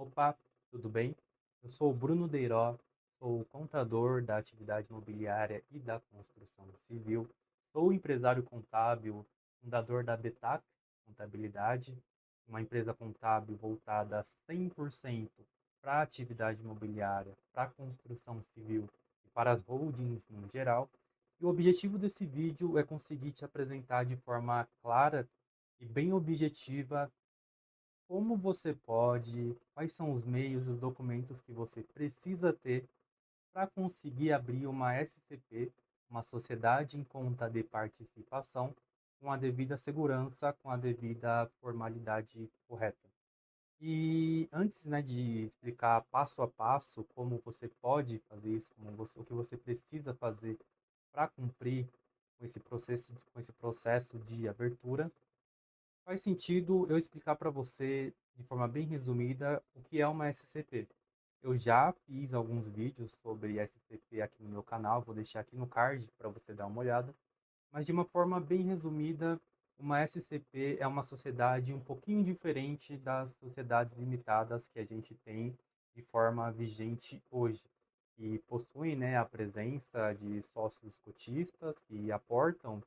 Opa, tudo bem? Eu sou o Bruno Deiró, sou contador da atividade imobiliária e da construção civil, sou empresário contábil, fundador da Betax Contabilidade, uma empresa contábil voltada 100% para a atividade imobiliária, para a construção civil e para as holdings no geral. E o objetivo desse vídeo é conseguir te apresentar de forma clara e bem objetiva como você pode, quais são os meios, os documentos que você precisa ter para conseguir abrir uma SCP, uma sociedade em conta de participação, com a devida segurança, com a devida formalidade correta. E antes, né, de explicar passo a passo como você pode fazer isso, o que você precisa fazer para cumprir com esse processo de abertura, faz sentido eu explicar para você, de forma bem resumida, o que é uma SCP. Eu já fiz alguns vídeos sobre SCP aqui no meu canal, vou deixar aqui no card para você dar uma olhada. Mas de uma forma bem resumida, uma SCP é uma sociedade um pouquinho diferente das sociedades limitadas que a gente tem de forma vigente hoje, que possuem, né, a presença de sócios cotistas que aportam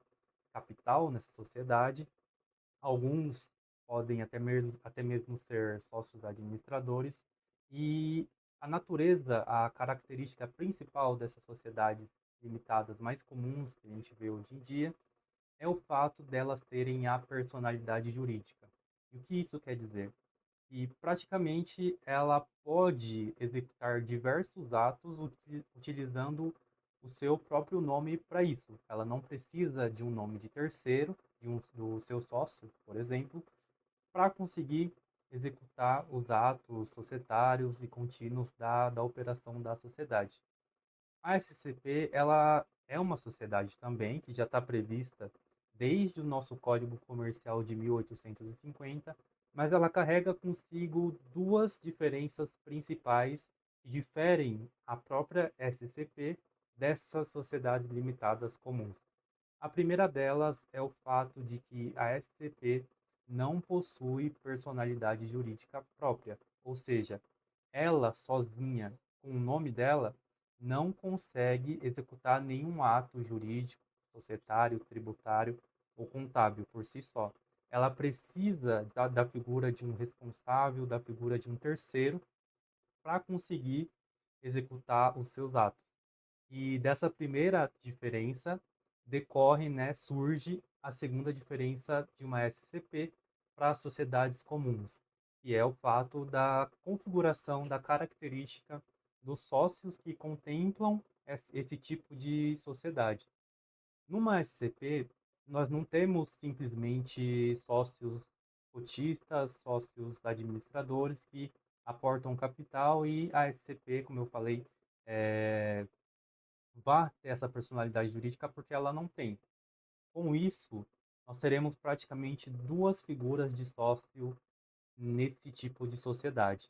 capital nessa sociedade. Alguns podem até mesmo ser sócios administradores, e a natureza, a característica principal dessas sociedades limitadas mais comuns que a gente vê hoje em dia, é o fato delas terem a personalidade jurídica. E o que isso quer dizer? E praticamente ela pode executar diversos atos utilizando o seu próprio nome para isso. Ela não precisa de um nome de terceiro, do seu sócio, por exemplo, para conseguir executar os atos societários e contínuos da operação da sociedade. A SCP, ela é uma sociedade também que já está prevista desde o nosso Código Comercial de 1850, mas ela carrega consigo duas diferenças principais que diferem a própria SCP dessas sociedades limitadas comuns. A primeira delas é o fato de que a SCP não possui personalidade jurídica própria, ou seja, ela sozinha, com o nome dela, não consegue executar nenhum ato jurídico, societário, tributário ou contábil por si só. Ela precisa da figura de um responsável, da figura de um terceiro, para conseguir executar os seus atos. E dessa primeira diferença decorre, né, surge a segunda diferença de uma SCP para as sociedades comuns, que é o fato da configuração da característica dos sócios que contemplam esse tipo de sociedade. Numa SCP, nós não temos simplesmente sócios cotistas, sócios administradores que aportam capital, e a SCP, como eu falei, é, vá ter essa personalidade jurídica, porque ela não tem. Com isso, nós teremos praticamente duas figuras de sócio nesse tipo de sociedade.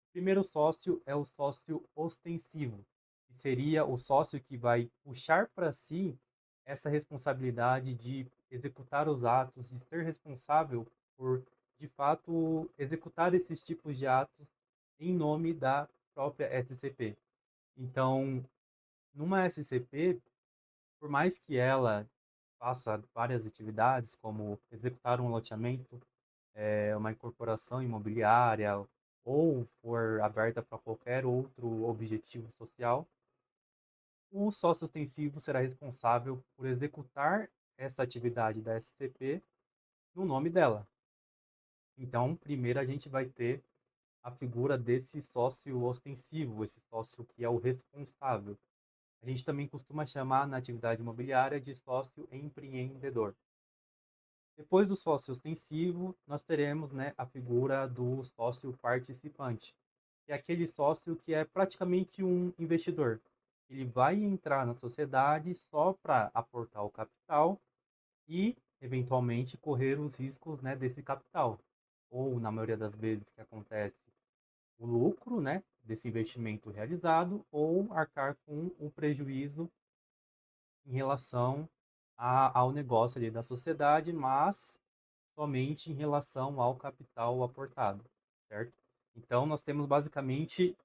O primeiro sócio é o sócio ostensivo, que seria o sócio que vai puxar para si essa responsabilidade de executar os atos, de ser responsável por, de fato, executar esses tipos de atos em nome da própria SCP. Então, numa SCP, por mais que ela faça várias atividades, como executar um loteamento, uma incorporação imobiliária, ou for aberta para qualquer outro objetivo social, o sócio ostensivo será responsável por executar essa atividade da SCP no nome dela. Então, primeiro a gente vai ter a figura desse sócio ostensivo, esse sócio que é o responsável. A gente também costuma chamar na atividade imobiliária de sócio empreendedor. Depois do sócio ostensivo, nós teremos, né, a figura do sócio participante, que é aquele sócio que é praticamente um investidor. Ele vai entrar na sociedade só para aportar o capital e, eventualmente, correr os riscos, né, desse capital. Ou, na maioria das vezes que acontece, o lucro, né, desse investimento realizado, ou arcar com o prejuízo em relação ao negócio ali da sociedade, mas somente em relação ao capital aportado, certo? Então, nós temos basicamente,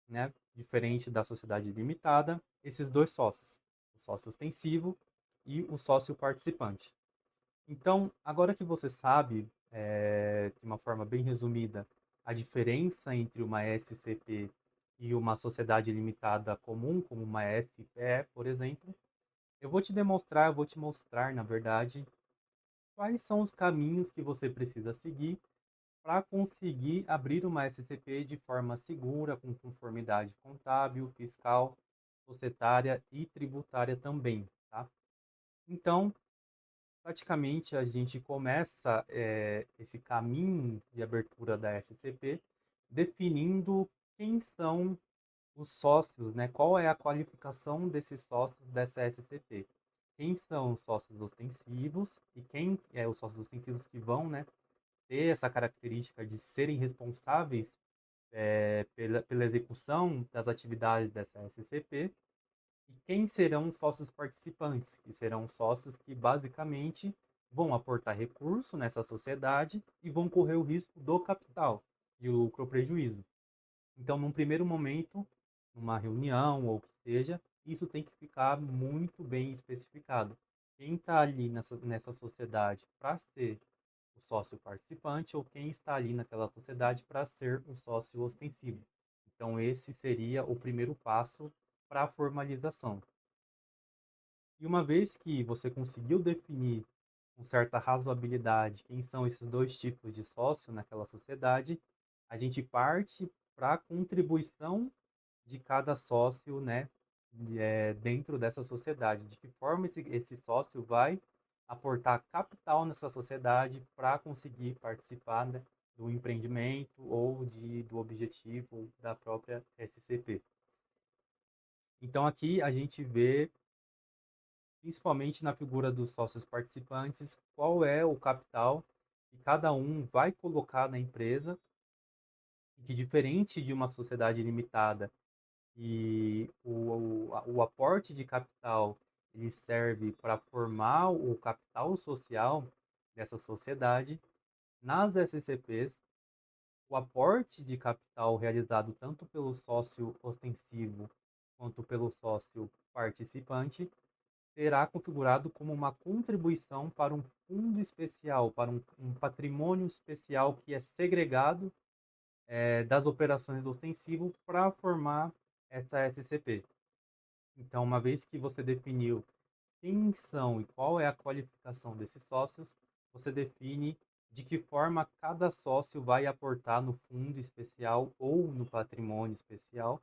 né, diferente da sociedade limitada, esses dois sócios, o sócio ostensivo e o sócio participante. Então, agora que você sabe, de uma forma bem resumida, a diferença entre uma SCP e uma sociedade limitada comum, como uma SPE, por exemplo, eu vou te mostrar, na verdade, quais são os caminhos que você precisa seguir para conseguir abrir uma SCP de forma segura, com conformidade contábil, fiscal, societária e tributária também, tá? Então, praticamente a gente começa esse caminho de abertura da SCP definindo quem são os sócios, né? Qual é a qualificação desses sócios dessa SCP? Quem são os sócios ostensivos e quem é os sócios ostensivos que vão, né, ter essa característica de serem responsáveis pela execução das atividades dessa SCP, e quem serão os sócios participantes, que serão sócios que basicamente vão aportar recurso nessa sociedade e vão correr o risco do capital, de lucro ou prejuízo. Então, num primeiro momento, numa reunião ou o que seja, isso tem que ficar muito bem especificado. Quem está ali nessa sociedade para ser o sócio participante ou quem está ali naquela sociedade para ser o sócio ostensivo. Então, esse seria o primeiro passo para a formalização. E uma vez que você conseguiu definir com certa razoabilidade quem são esses dois tipos de sócio naquela sociedade, a gente parte para a contribuição de cada sócio, né, dentro dessa sociedade. De que forma esse sócio vai aportar capital nessa sociedade para conseguir participar, né, do empreendimento ou do objetivo da própria SCP. Então aqui a gente vê, principalmente na figura dos sócios participantes, qual é o capital que cada um vai colocar na empresa, e que diferente de uma sociedade limitada e o aporte de capital ele serve para formar o capital social dessa sociedade. Nas SCPs, o aporte de capital realizado tanto pelo sócio ostensivo quanto pelo sócio participante será configurado como uma contribuição para um fundo especial, para um patrimônio especial que é segregado das operações do ostensivo para formar essa SCP. Então, uma vez que você definiu quem são e qual é a qualificação desses sócios, você define de que forma cada sócio vai aportar no fundo especial ou no patrimônio especial.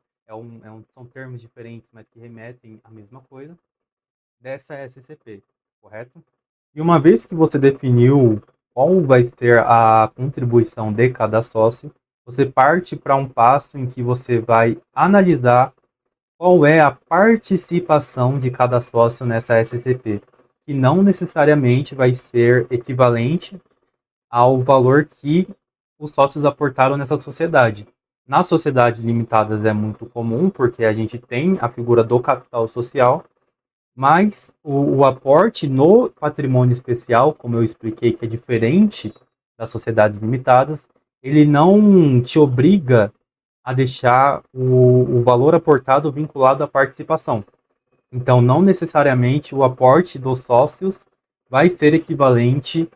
São termos diferentes, mas que remetem à mesma coisa, dessa SCP, correto? E uma vez que você definiu qual vai ser a contribuição de cada sócio, você parte para um passo em que você vai analisar qual é a participação de cada sócio nessa SCP, que não necessariamente vai ser equivalente ao valor que os sócios aportaram nessa sociedade. Nas sociedades limitadas é muito comum, porque a gente tem a figura do capital social, mas o aporte no patrimônio especial, como eu expliquei, que é diferente das sociedades limitadas, ele não te obriga a deixar o valor aportado vinculado à participação. Então, não necessariamente o aporte dos sócios vai ser equivalente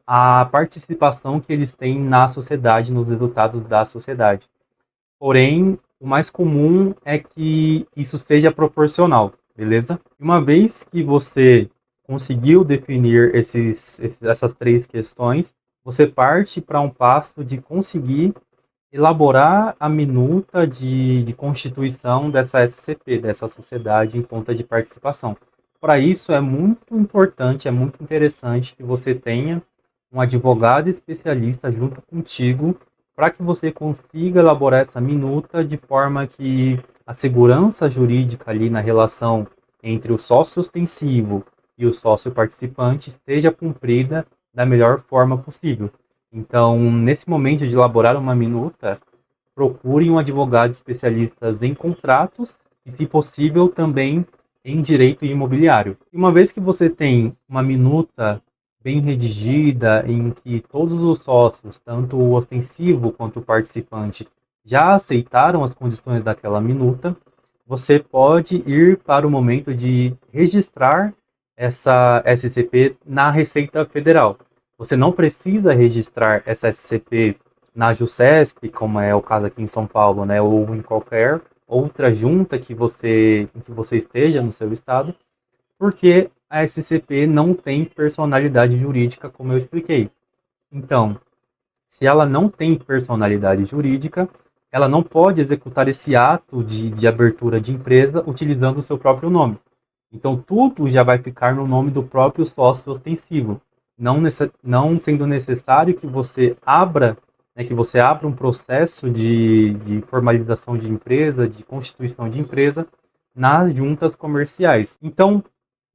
à participação que eles têm na sociedade, nos resultados da sociedade. Porém, o mais comum é que isso seja proporcional, beleza? E uma vez que você conseguiu definir essas três questões, você parte para um passo de conseguir elaborar a minuta de constituição dessa SCP, dessa sociedade em conta de participação. Para isso, é muito importante, é muito interessante que você tenha um advogado especialista junto contigo para que você consiga elaborar essa minuta de forma que a segurança jurídica ali na relação entre o sócio ostensivo e o sócio participante seja cumprida da melhor forma possível. Então, nesse momento de elaborar uma minuta, procure um advogado especialista em contratos e, se possível, também em direito imobiliário. E uma vez que você tem uma minuta bem redigida, em que todos os sócios, tanto o ostensivo quanto o participante, já aceitaram as condições daquela minuta, você pode ir para o momento de registrar essa SCP na Receita Federal. Você não precisa registrar essa SCP na JUSESP, como é o caso aqui em São Paulo, né, ou em qualquer outra junta em que você esteja no seu estado, porque a SCP não tem personalidade jurídica, como eu expliquei. Então, se ela não tem personalidade jurídica, ela não pode executar esse ato de abertura de empresa utilizando o seu próprio nome. Então, tudo já vai ficar no nome do próprio sócio ostensivo, não sendo necessário que você abra um processo de formalização de empresa, de constituição de empresa nas juntas comerciais. Então,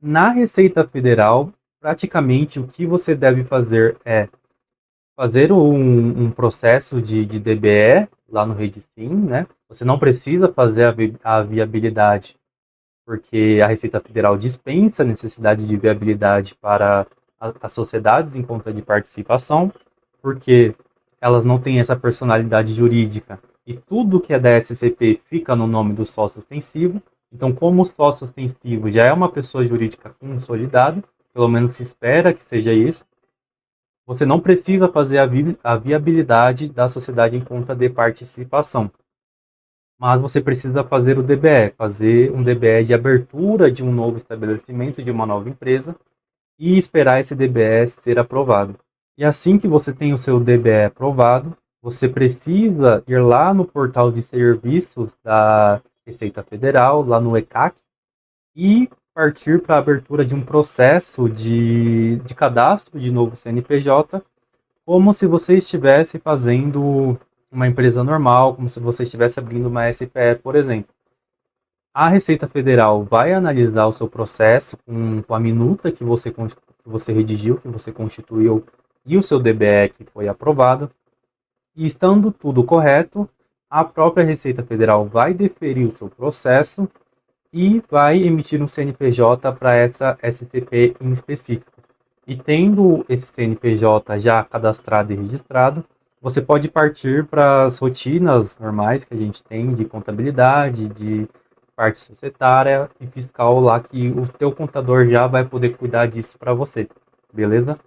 na Receita Federal, praticamente o que você deve fazer é fazer um processo de DBE lá no Redsim, né? Você não precisa fazer a viabilidade, porque a Receita Federal dispensa a necessidade de viabilidade para as sociedades em conta de participação, porque elas não têm essa personalidade jurídica e tudo que é da SCP fica no nome do sócio ostensivo. Então, como o sócio ostensivo já é uma pessoa jurídica consolidada, pelo menos se espera que seja isso, você não precisa fazer a viabilidade da sociedade em conta de participação. Mas você precisa fazer o DBE, fazer um DBE de abertura de um novo estabelecimento, de uma nova empresa, e esperar esse DBE ser aprovado. E assim que você tem o seu DBE aprovado, você precisa ir lá no portal de serviços da Receita Federal, lá no ECAC, e partir para a abertura de um processo de cadastro de novo CNPJ, como se você estivesse fazendo uma empresa normal, como se você estivesse abrindo uma SPE, por exemplo. A Receita Federal vai analisar o seu processo com a minuta que você redigiu, que você constituiu, e o seu DBE que foi aprovado. E estando tudo correto, a própria Receita Federal vai deferir o seu processo e vai emitir um CNPJ para essa SCP em específico. E tendo esse CNPJ já cadastrado e registrado, você pode partir para as rotinas normais que a gente tem de contabilidade, de parte societária e fiscal lá, que o teu contador já vai poder cuidar disso para você, beleza?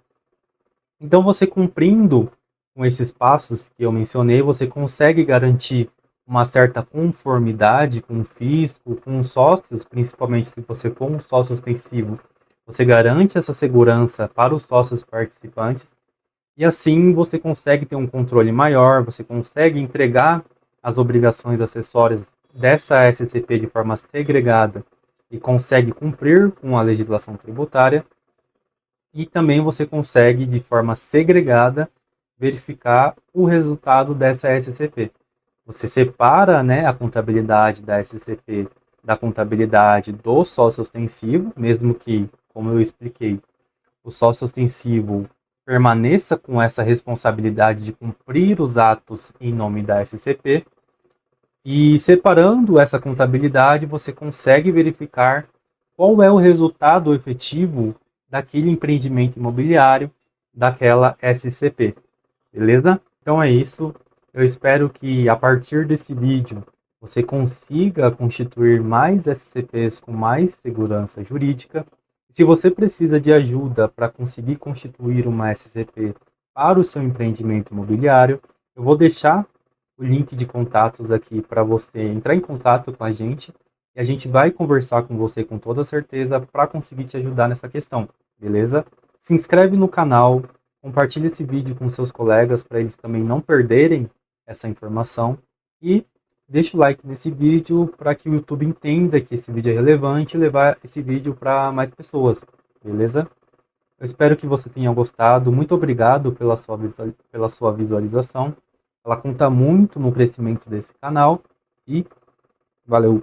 Então, você cumprindo com esses passos que eu mencionei, você consegue garantir uma certa conformidade com o fisco, com os sócios, principalmente se você for um sócio ostensivo, você garante essa segurança para os sócios participantes e assim você consegue ter um controle maior, você consegue entregar as obrigações acessórias dessa SCP de forma segregada e consegue cumprir com a legislação tributária. E também você consegue, de forma segregada, verificar o resultado dessa SCP. Você separa, né, a contabilidade da SCP da contabilidade do sócio ostensivo, mesmo que, como eu expliquei, o sócio ostensivo permaneça com essa responsabilidade de cumprir os atos em nome da SCP. E separando essa contabilidade, você consegue verificar qual é o resultado efetivo daquele empreendimento imobiliário, daquela SCP. Beleza? Então é isso. Eu espero que a partir desse vídeo você consiga constituir mais SCPs com mais segurança jurídica. Se você precisa de ajuda para conseguir constituir uma SCP para o seu empreendimento imobiliário, eu vou deixar o link de contatos aqui para você entrar em contato com a gente e a gente vai conversar com você com toda certeza para conseguir te ajudar nessa questão, beleza? Se inscreve no canal, compartilhe esse vídeo com seus colegas para eles também não perderem essa informação e deixa o like nesse vídeo para que o YouTube entenda que esse vídeo é relevante e levar esse vídeo para mais pessoas, beleza? Eu espero que você tenha gostado. Muito obrigado pela sua visualização. Ela conta muito no crescimento desse canal e valeu!